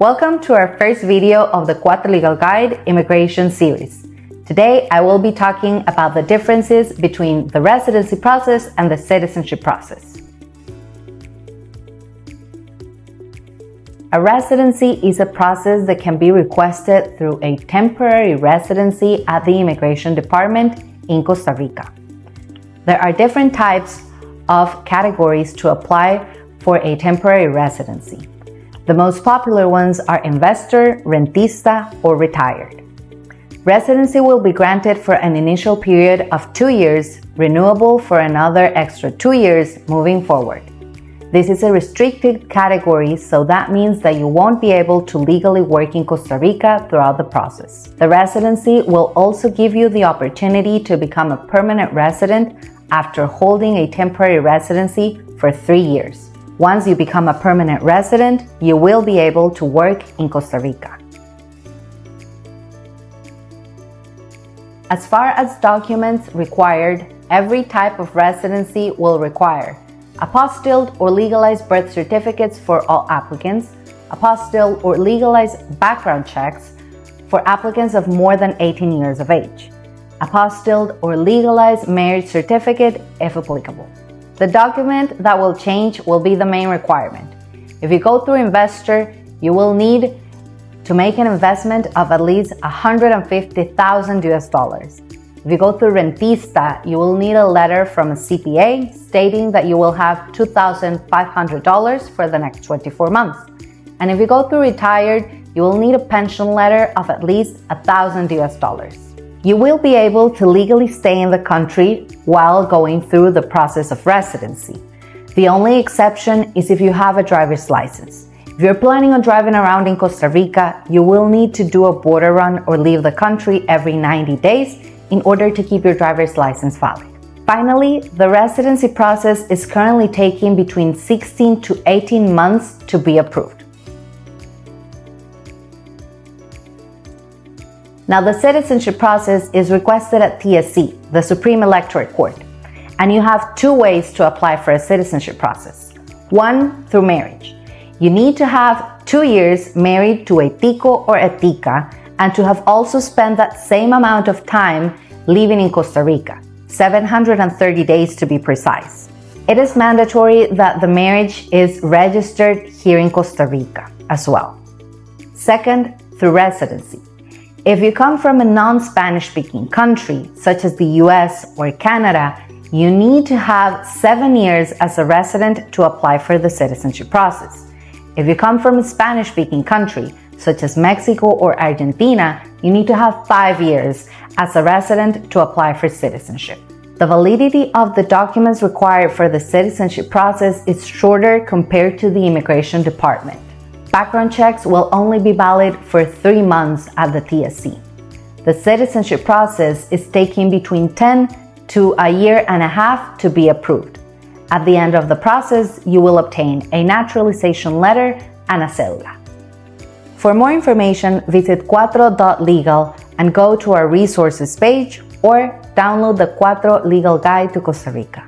Welcome to our first video of the Quatro Legal Guide Immigration series. Today I will be talking about the differences between the residency process and the citizenship process. A residency is a process that can be requested through a temporary residency at the immigration department in Costa Rica. There are different types of categories to apply for a temporary residency. The most popular ones are investor, rentista, or retired. Residency will be granted for an initial period of 2 years, renewable for another extra 2 years moving forward. This is a restricted category, so that means that you won't be able to legally work in Costa Rica throughout the process. The residency will also give you the opportunity to become a permanent resident after holding a temporary residency for 3 years. Once you become a permanent resident, you will be able to work in Costa Rica. As far as documents required, every type of residency will require apostilled or legalized birth certificates for all applicants, apostilled or legalized background checks for applicants of more than 18 years of age, apostilled or legalized marriage certificate if applicable. The document that will change will be the main requirement. If you go through investor, you will need to make an investment of at least $150,000. If you go through rentista, you will need a letter from a CPA stating that you will have $2,500 for the next 24 months. And if you go through retired, you will need a pension letter of at least $1,000. You will be able to legally stay in the country while going through the process of residency. The only exception is if you have a driver's license. If you're planning on driving around in Costa Rica, you will need to do a border run or leave the country every 90 days in order to keep your driver's license valid. Finally, the residency process is currently taking between 16 to 18 months to be approved. Now, the citizenship process is requested at TSC, the Supreme Electorate Court, and you have 2 ways to apply for a citizenship process. One, through marriage. You need to have 2 years married to a tico or a tica and to have also spent that same amount of time living in Costa Rica, 730 days to be precise. It is mandatory that the marriage is registered here in Costa Rica as well. Second, through residency. If you come from a non-Spanish speaking country, such as the US or Canada, you need to have 7 years as a resident to apply for the citizenship process. If you come from a Spanish speaking country, such as Mexico or Argentina, you need to have 5 years as a resident to apply for citizenship. The validity of the documents required for the citizenship process is shorter compared to the immigration department. Background checks will only be valid for 3 months at the TSC. The citizenship process is taking between 10 to a year and a half to be approved. At the end of the process, you will obtain a naturalization letter and a cédula. For more information, visit quatro.legal and go to our resources page or download the Quatro Legal Guide to Costa Rica.